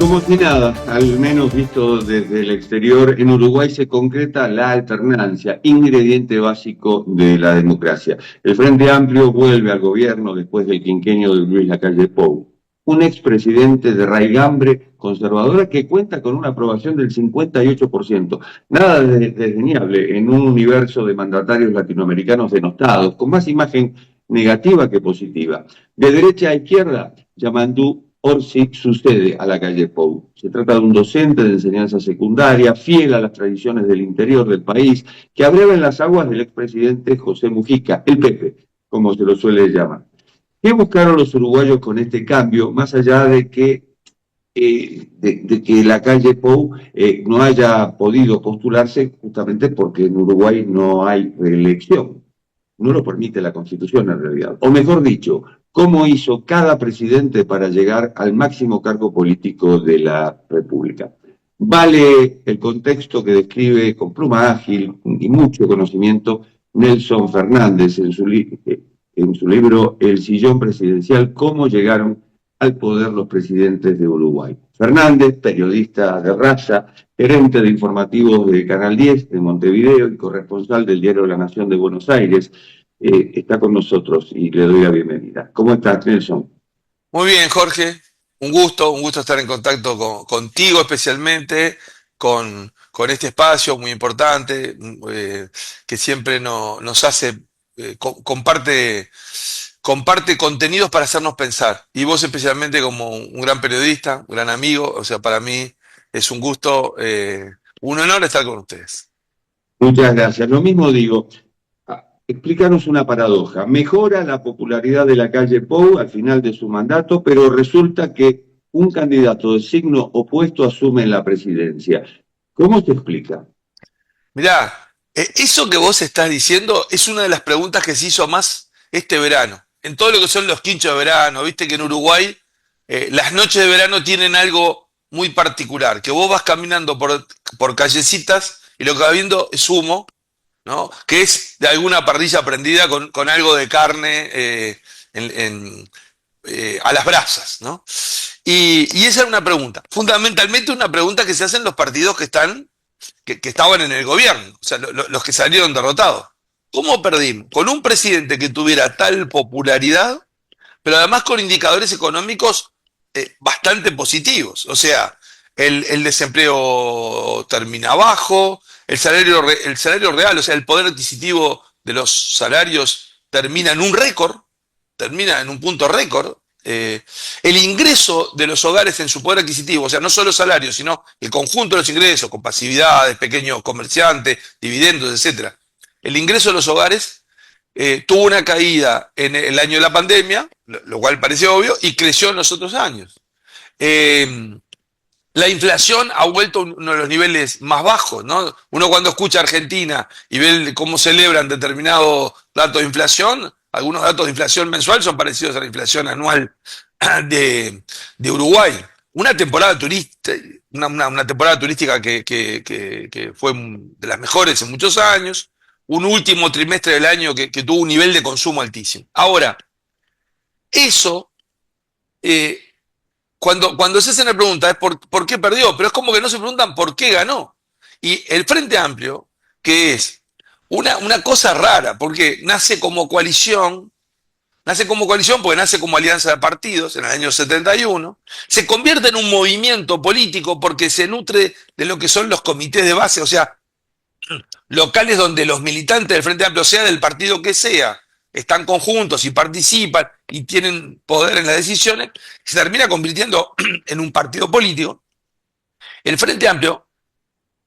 Como si nada, al menos visto desde el exterior, en Uruguay se concreta la alternancia, ingrediente básico de la democracia. El Frente Amplio vuelve al gobierno después del quinquenio de Luis Lacalle Pou, un expresidente de raigambre conservadora que cuenta con una aprobación del 58%. Nada desdeñable en un universo de mandatarios latinoamericanos denostados, con más imagen negativa que positiva. De derecha a izquierda, Yamandú Orsi sucede a Lacalle Pou. Se trata de un docente de enseñanza secundaria, fiel a las tradiciones del interior del país, que abreva en las aguas del expresidente José Mujica, el Pepe, como se lo suele llamar. ¿Qué buscaron los uruguayos con este cambio, más allá de que Lacalle Pou no haya podido postularse justamente porque en Uruguay no hay reelección? No lo permite la Constitución en realidad. O mejor dicho, ¿cómo hizo cada presidente para llegar al máximo cargo político de la República? Vale el contexto que describe con pluma ágil y mucho conocimiento Nelson Fernández en su libro El sillón presidencial, cómo llegaron al poder los presidentes de Uruguay. Fernández, periodista de raza, gerente de informativos de Canal 10 de Montevideo y corresponsal del diario La Nación de Buenos Aires, está con nosotros y le doy la bienvenida. ¿Cómo estás, Nelson? Muy bien, Jorge. Un gusto estar en contacto contigo especialmente, con este espacio muy importante que siempre nos hace, comparte contenidos para hacernos pensar. Y vos especialmente como un gran periodista, un gran amigo, o sea, para mí es un gusto, un honor estar con ustedes. Muchas gracias. Lo mismo digo. Explícanos una paradoja. Mejora la popularidad de Lacalle Pou al final de su mandato, pero resulta que un candidato de signo opuesto asume la presidencia. ¿Cómo se explica? Mirá, eso que vos estás diciendo es una de las preguntas que se hizo más este verano. En todo lo que son los quinchos de verano, viste que en Uruguay las noches de verano tienen algo muy particular, que vos vas caminando por callecitas y lo que vas viendo es humo, ¿no? Que es de alguna parrilla prendida con algo de carne a las brasas, ¿no? Y esa es una pregunta, fundamentalmente una pregunta que se hacen los partidos que estaban en el gobierno, o sea, los que salieron derrotados. ¿Cómo perdimos? Con un presidente que tuviera tal popularidad, pero además con indicadores económicos bastante positivos. O sea, el desempleo termina bajo, el salario real, o sea, el poder adquisitivo de los salarios termina en un récord, termina en un punto récord. El ingreso de los hogares en su poder adquisitivo, o sea, no solo salarios, sino el conjunto de los ingresos, con pasividades, pequeños comerciantes, dividendos, etcétera. El ingreso de los hogares tuvo una caída en el año de la pandemia, lo cual parece obvio, y creció en los otros años. La inflación ha vuelto a uno de los niveles más bajos, ¿no? Uno cuando escucha Argentina y ve cómo celebran determinados datos de inflación, algunos datos de inflación mensual son parecidos a la inflación anual de Uruguay. Una temporada turística que fue de las mejores en muchos años, un último trimestre del año que tuvo un nivel de consumo altísimo. Ahora, eso, cuando se hacen la pregunta es por qué perdió, pero es como que no se preguntan por qué ganó. Y el Frente Amplio, que es una cosa rara, porque nace como coalición porque nace como alianza de partidos en el año 71, se convierte en un movimiento político porque se nutre de lo que son los comités de base, o sea, locales donde los militantes del Frente Amplio, sea del partido que sea, están conjuntos y participan y tienen poder en las decisiones, se termina convirtiendo en un partido político. El Frente Amplio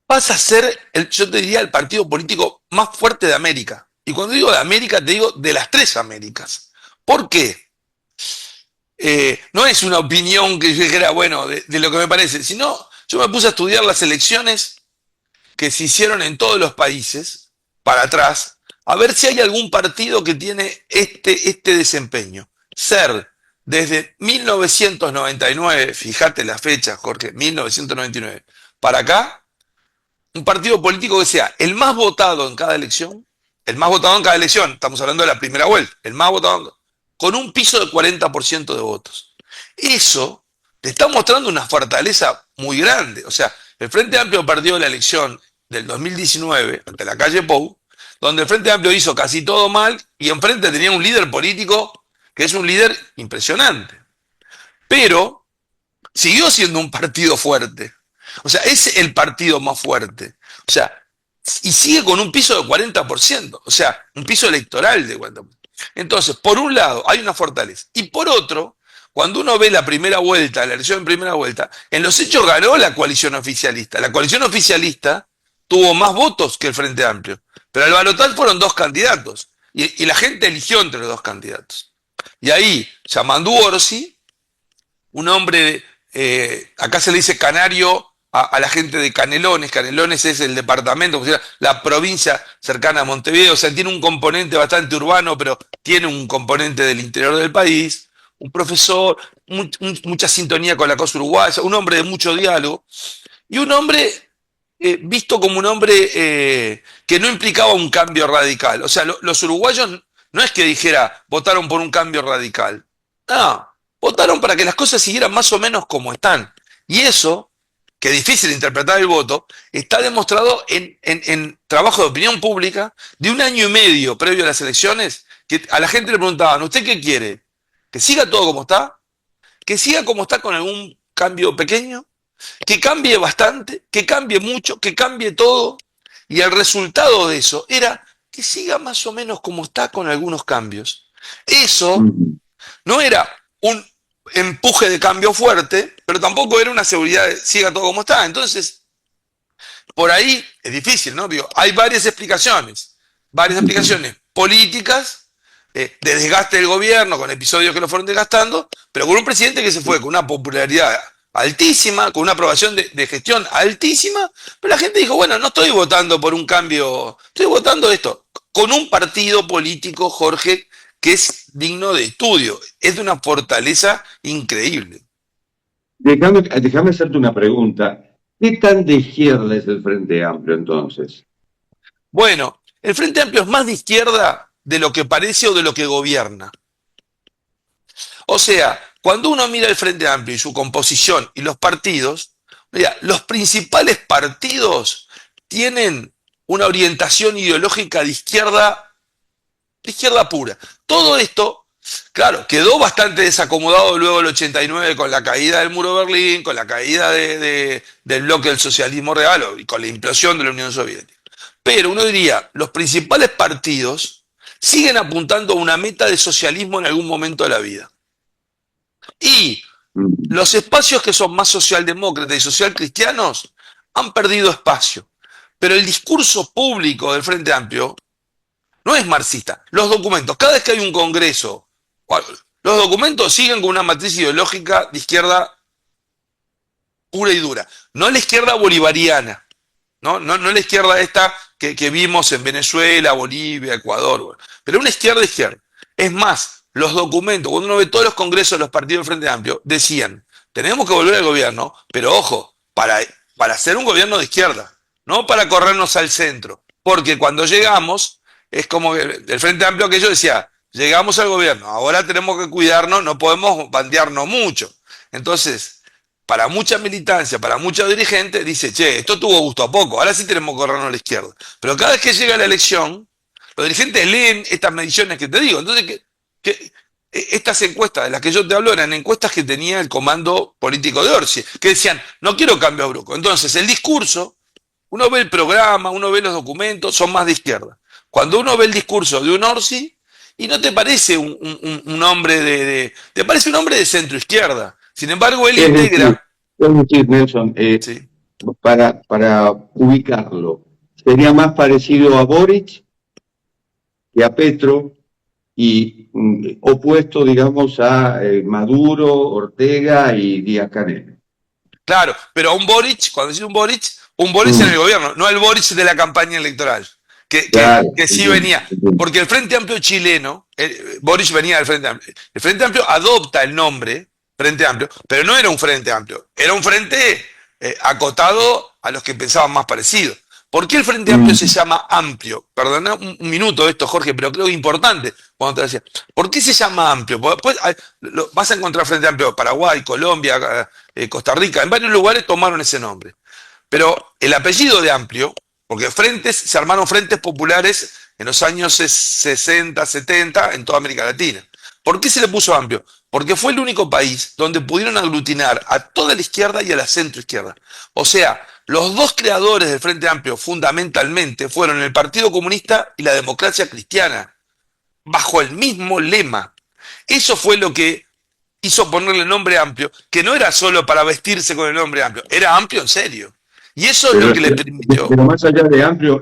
pasa a ser, yo te diría, el partido político más fuerte de América. Y cuando digo de América, te digo de las tres Américas. ¿Por qué? No es una opinión que yo dijera, bueno, de lo que me parece, sino yo me puse a estudiar las elecciones que se hicieron en todos los países, para atrás, a ver si hay algún partido que tiene este desempeño. Ser desde 1999, fíjate la fecha, Jorge, 1999, para acá, un partido político que sea el más votado en cada elección, estamos hablando de la primera vuelta, el más votado, con un piso de 40% de votos. Eso te está mostrando una fortaleza muy grande. O sea, el Frente Amplio perdió la elección del 2019 ante la calle Pou, donde el Frente Amplio hizo casi todo mal y enfrente tenía un líder político que es un líder impresionante. Pero siguió siendo un partido fuerte. O sea, es el partido más fuerte. O sea, y sigue con un piso de 40%. O sea, un piso electoral de 40%. Entonces, por un lado, hay una fortaleza. Y por otro, cuando uno ve la primera vuelta, la elección en primera vuelta, en los hechos ganó la coalición oficialista. La coalición oficialista tuvo más votos que el Frente Amplio. Pero al balotaje fueron dos candidatos. Y la gente eligió entre los dos candidatos. Y ahí, Yamandú Orsi, un hombre, acá se le dice canario a la gente de Canelones. Canelones es el departamento, o sea, la provincia cercana a Montevideo. O sea, tiene un componente bastante urbano, pero tiene un componente del interior del país. Un profesor, mucha sintonía con la cosa uruguaya, un hombre de mucho diálogo. Y un hombre visto como un hombre que no implicaba un cambio radical. O sea, los uruguayos no es que dijera votaron por un cambio radical. No, votaron para que las cosas siguieran más o menos como están. Y eso, que es difícil interpretar el voto, está demostrado en trabajo de opinión pública de un año y medio previo a las elecciones, que a la gente le preguntaban, ¿usted qué quiere? ¿Que siga todo como está? ¿Que siga como está con algún cambio pequeño? ¿Que cambie bastante? ¿Que cambie mucho? ¿Que cambie todo? Y el resultado de eso era que siga más o menos como está con algunos cambios. Eso no era un empuje de cambio fuerte, pero tampoco era una seguridad de siga todo como está. Entonces, por ahí es difícil, ¿no? Digo, hay varias explicaciones políticas, de desgaste del gobierno, con episodios que lo fueron desgastando, pero con un presidente que se fue con una popularidad altísima, con una aprobación de gestión altísima, pero la gente dijo, bueno, no estoy votando por un cambio, estoy votando esto, con un partido político, Jorge, que es digno de estudio, es de una fortaleza increíble. Déjame hacerte una pregunta. ¿Qué tan de izquierda es el Frente Amplio entonces? Bueno, el Frente Amplio es más de izquierda de lo que parece o de lo que gobierna. O sea, cuando uno mira el Frente Amplio y su composición y los partidos, mira, los principales partidos tienen una orientación ideológica de izquierda pura. Todo esto, claro, quedó bastante desacomodado luego del 89 con la caída del muro de Berlín, con la caída del bloque del socialismo real y con la implosión de la Unión Soviética. Pero uno diría, los principales partidos siguen apuntando a una meta de socialismo en algún momento de la vida. Y los espacios que son más socialdemócratas y socialcristianos han perdido espacio. Pero el discurso público del Frente Amplio no es marxista. Los documentos, cada vez que hay un congreso, los documentos siguen con una matriz ideológica de izquierda pura y dura. No la izquierda bolivariana, no la izquierda esta que vimos en Venezuela, Bolivia, Ecuador, pero una izquierda. Es más, los documentos, cuando uno ve todos los congresos de los partidos del Frente Amplio, decían, tenemos que volver al gobierno, pero ojo, para hacer un gobierno de izquierda, no para corrernos al centro, porque cuando llegamos, es como que el Frente Amplio aquello decía, llegamos al gobierno, ahora tenemos que cuidarnos, no podemos bandearnos mucho. Entonces, para mucha militancia, para mucha dirigente, dice, che, esto tuvo gusto a poco, ahora sí tenemos que corrernos a la izquierda. Pero cada vez que llega la elección, los dirigentes leen estas mediciones que te digo. Entonces, estas encuestas de las que yo te hablo eran encuestas que tenía el comando político de Orsi, que decían, no quiero cambio brusco. Entonces, el discurso, uno ve el programa, uno ve los documentos, son más de izquierda. Cuando uno ve el discurso de un Orsi, y no te parece un hombre te parece un hombre de centro izquierda. Sin embargo, él integra. Es decir, Nelson, Sí. para ubicarlo, sería más parecido a Boric que a Petro y opuesto, digamos, a Maduro, Ortega y Díaz-Canel. Claro, pero a un Boric, cuando decís un Boric en el gobierno, no el Boric de la campaña electoral, Claro, que sí venía. Porque el Frente Amplio chileno, Boric venía del Frente Amplio. El Frente Amplio adopta el nombre Frente Amplio, pero no era un Frente Amplio, era un frente acotado a los que pensaban más parecido. ¿Por qué el Frente Amplio se llama amplio? Perdona un minuto de esto, Jorge, pero creo que es importante cuando te decía. ¿Por qué se llama amplio? Porque después vas a encontrar Frente Amplio Paraguay, Colombia, Costa Rica, en varios lugares tomaron ese nombre. Pero el apellido de amplio, porque se armaron frentes populares en los años 60, 70 en toda América Latina. ¿Por qué se le puso amplio? Porque fue el único país donde pudieron aglutinar a toda la izquierda y a la centroizquierda. O sea, los dos creadores del Frente Amplio fundamentalmente fueron el Partido Comunista y la Democracia Cristiana, bajo el mismo lema. Eso fue lo que hizo ponerle el nombre amplio, que no era solo para vestirse con el nombre amplio, era amplio en serio. Y eso es lo que le permitió. Pero más allá de amplio,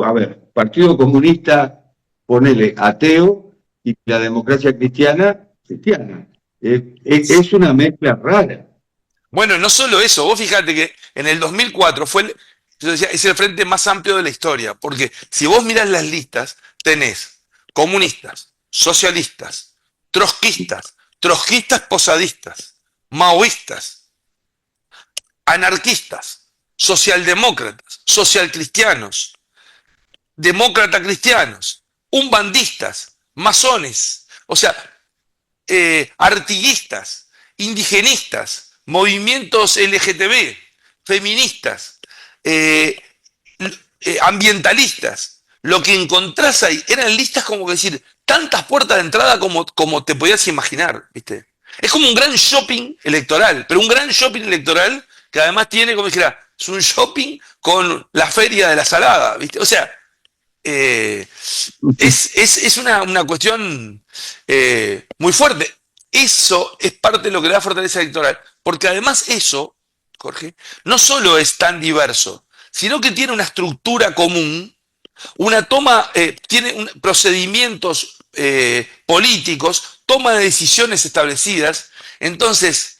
a ver, Partido Comunista, ponele ateo, y la democracia cristiana, cristiana. Es una mezcla rara. Bueno, no solo eso, vos fíjate que en el 2004 yo decía, es el frente más amplio de la historia, porque si vos mirás las listas, tenés comunistas, socialistas, trotskistas posadistas, maoístas, anarquistas, socialdemócratas, socialcristianos, demócratas cristianos, umbandistas, masones, o sea, artiguistas, indigenistas, movimientos LGTB, feministas, ambientalistas. Lo que encontrás ahí eran listas como que decir, tantas puertas de entrada como te podías imaginar, ¿viste? Es como un gran shopping electoral, pero un gran shopping electoral que además tiene, como dijera, es un shopping con la feria de la salada, ¿viste? O sea, es una cuestión muy fuerte. Eso es parte de lo que le da fortaleza electoral, porque además eso, Jorge, no solo es tan diverso, sino que tiene una estructura común, una toma, tiene procedimientos políticos, toma de decisiones establecidas, entonces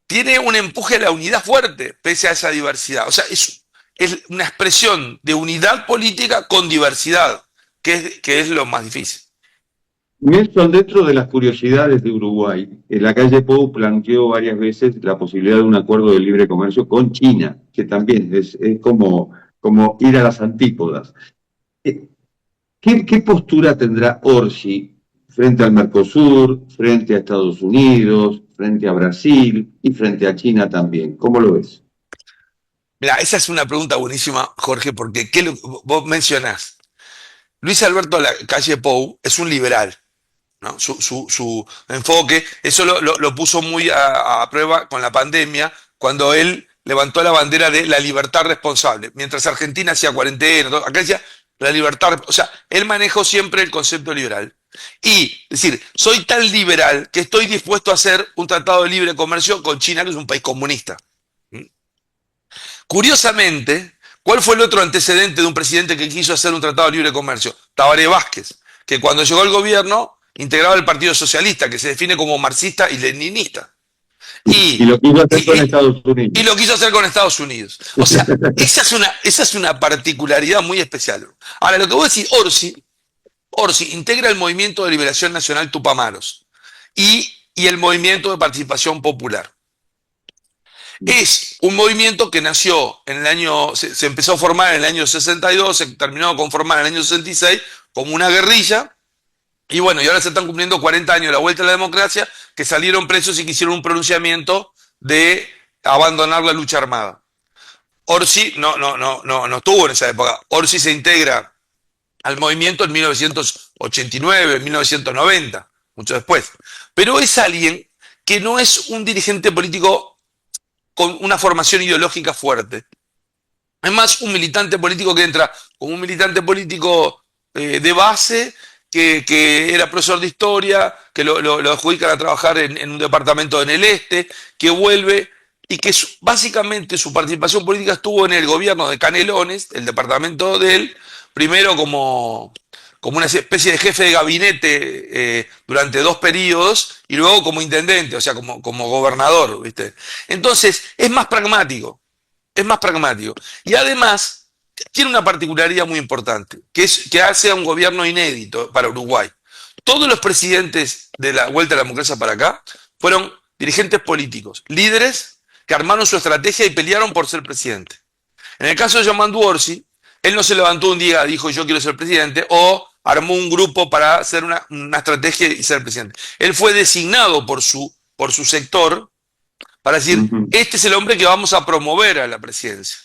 tiene un empuje a la unidad fuerte, pese a esa diversidad. O sea, es una expresión de unidad política con diversidad, que es lo más difícil. Nelson, dentro de las curiosidades de Uruguay, en la calle Pou planteó varias veces la posibilidad de un acuerdo de libre comercio con China, que también es como ir a las antípodas. ¿Qué postura tendrá Orsi frente al Mercosur, frente a Estados Unidos, frente a Brasil y frente a China también? ¿Cómo lo ves? Mira, esa es una pregunta buenísima, Jorge, porque vos mencionás? Luis Alberto Calle Pou es un liberal, ¿no? Su enfoque, eso lo puso muy a prueba con la pandemia, cuando él levantó la bandera de la libertad responsable. Mientras Argentina hacía cuarentena, acá decía la libertad, o sea, él manejó siempre el concepto liberal. Y, es decir, soy tan liberal que estoy dispuesto a hacer un tratado de libre comercio con China, que es un país comunista. Curiosamente, ¿cuál fue el otro antecedente de un presidente que quiso hacer un tratado de libre comercio? Tabaré Vázquez, que cuando llegó al gobierno integraba el Partido Socialista, que se define como marxista y leninista. Y lo quiso hacer con Estados Unidos. Y lo quiso hacer con Estados Unidos. O sea, esa es una particularidad muy especial. Ahora, lo que vos decís, Orsi integra el Movimiento de Liberación Nacional Tupamaros y el Movimiento de Participación Popular. Es un movimiento que nació en el año, se empezó a formar en el año 62, se terminó de conformar en el año 66 como una guerrilla, y bueno, y ahora se están cumpliendo 40 años de la vuelta a la democracia, que salieron presos y que hicieron un pronunciamiento de abandonar la lucha armada. Orsi no estuvo en esa época. Orsi se integra al movimiento en 1989, 1990, mucho después. Pero es alguien que no es un dirigente político con una formación ideológica fuerte. Es más un militante político que entra como un militante político de base, que era profesor de historia, que lo adjudican a trabajar en un departamento en el este, que vuelve y que básicamente su participación política estuvo en el gobierno de Canelones, el departamento de él, primero como una especie de jefe de gabinete durante 2 periodos y luego como intendente, o sea, como gobernador, ¿viste? Entonces, es más pragmático. Y además, tiene una particularidad muy importante, que hace a un gobierno inédito para Uruguay. Todos los presidentes de la Vuelta a la Democracia para acá fueron dirigentes políticos, líderes que armaron su estrategia y pelearon por ser presidente. En el caso de Yamandu Orsi, él no se levantó un día, dijo yo quiero ser presidente, o armó un grupo para hacer una estrategia y ser presidente. Él fue designado por su sector para decir, este es el hombre que vamos a promover a la presidencia.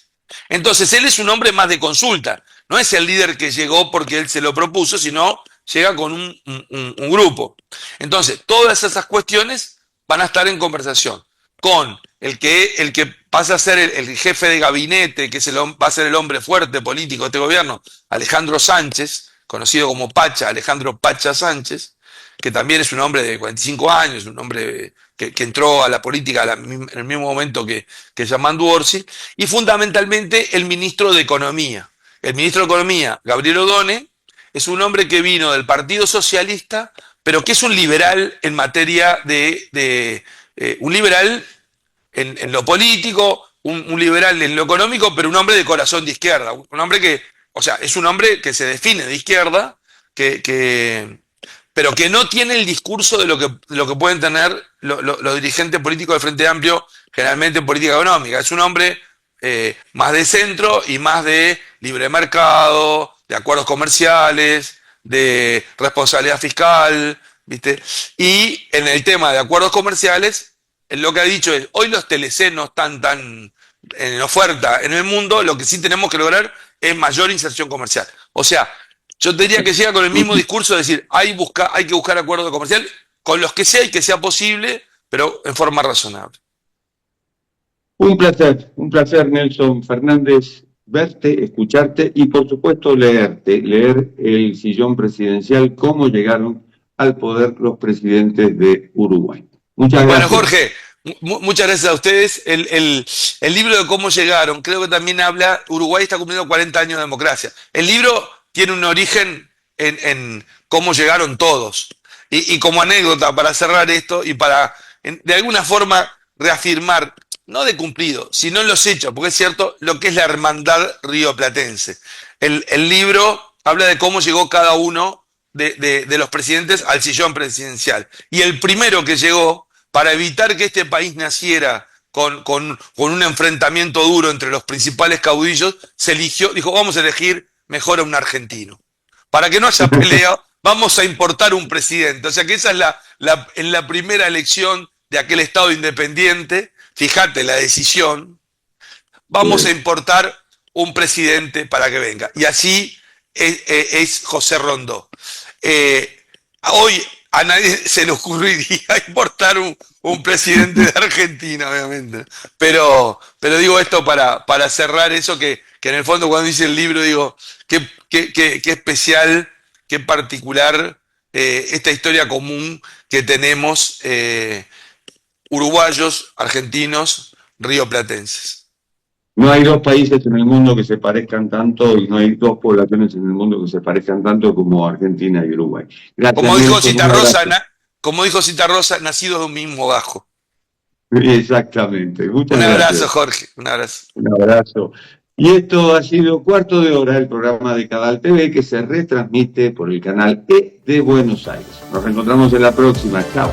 Entonces, él es un hombre más de consulta. No es el líder que llegó porque él se lo propuso, sino llega con un grupo. Entonces, todas esas cuestiones van a estar en conversación con el que pasa a ser el jefe de gabinete, que va a ser el hombre fuerte político de este gobierno, Alejandro Sánchez, conocido como Pacha, Alejandro Pacha Sánchez, que también es un hombre de 45 años, un hombre que entró a la política en el mismo momento que Yamandu Orsi, y fundamentalmente el ministro de Economía. El ministro de Economía, Gabriel Odone, es un hombre que vino del Partido Socialista, pero que es un liberal en materia un liberal en lo político, un liberal en lo económico, pero un hombre de corazón de izquierda. Un hombre que, o sea, es un hombre que se define de izquierda, pero que no tiene el discurso de lo que pueden tener los dirigentes políticos del Frente Amplio, generalmente en política económica. Es un hombre más de centro y más de libre mercado, de acuerdos comerciales, de responsabilidad fiscal, ¿viste? Y en el tema de acuerdos comerciales, lo que ha dicho es, hoy los TLC no están tan en oferta en el mundo, lo que sí tenemos que lograr es mayor inserción comercial. O sea, yo te diría que llega con el mismo discurso de decir, hay que buscar acuerdos comerciales con los que sea y que sea posible, pero en forma razonable. Un placer Nelson Fernández, verte, escucharte y por supuesto leer El Sillón Presidencial, cómo llegaron al poder los presidentes de Uruguay. Muchas gracias. Bueno, Jorge, muchas gracias a ustedes. El libro de cómo llegaron, creo que también habla, Uruguay está cumpliendo 40 años de democracia. El libro tiene un origen en cómo llegaron todos. Y como anécdota para cerrar esto y para, de alguna forma, reafirmar, no de cumplido, sino en los hechos, porque es cierto lo que es la hermandad rioplatense. El libro habla de cómo llegó cada uno de los presidentes al sillón presidencial. Y el primero que llegó, para evitar que este país naciera con un enfrentamiento duro entre los principales caudillos, se eligió, dijo, vamos a elegir mejor a un argentino. Para que no haya pelea, vamos a importar un presidente. O sea que esa es la primera elección de aquel Estado independiente. Fíjate la decisión. Vamos a importar un presidente para que venga. Y así es José Rondó. Hoy a nadie se le ocurriría importar un presidente de Argentina, obviamente. Pero digo esto para cerrar eso que en el fondo cuando dice el libro digo, qué especial, qué particular esta historia común que tenemos uruguayos, argentinos, rioplatenses. No hay dos países en el mundo que se parezcan tanto y no hay dos poblaciones en el mundo que se parezcan tanto como Argentina y Uruguay. Gracias, como dijo Citarrosa, nacidos de un mismo bajo. Exactamente. Muchas gracias. Un abrazo, Jorge. Un abrazo. Un abrazo. Y esto ha sido Cuarto de Hora, el programa de Cadal TV que se retransmite por el canal E de Buenos Aires. Nos reencontramos en la próxima. Chao.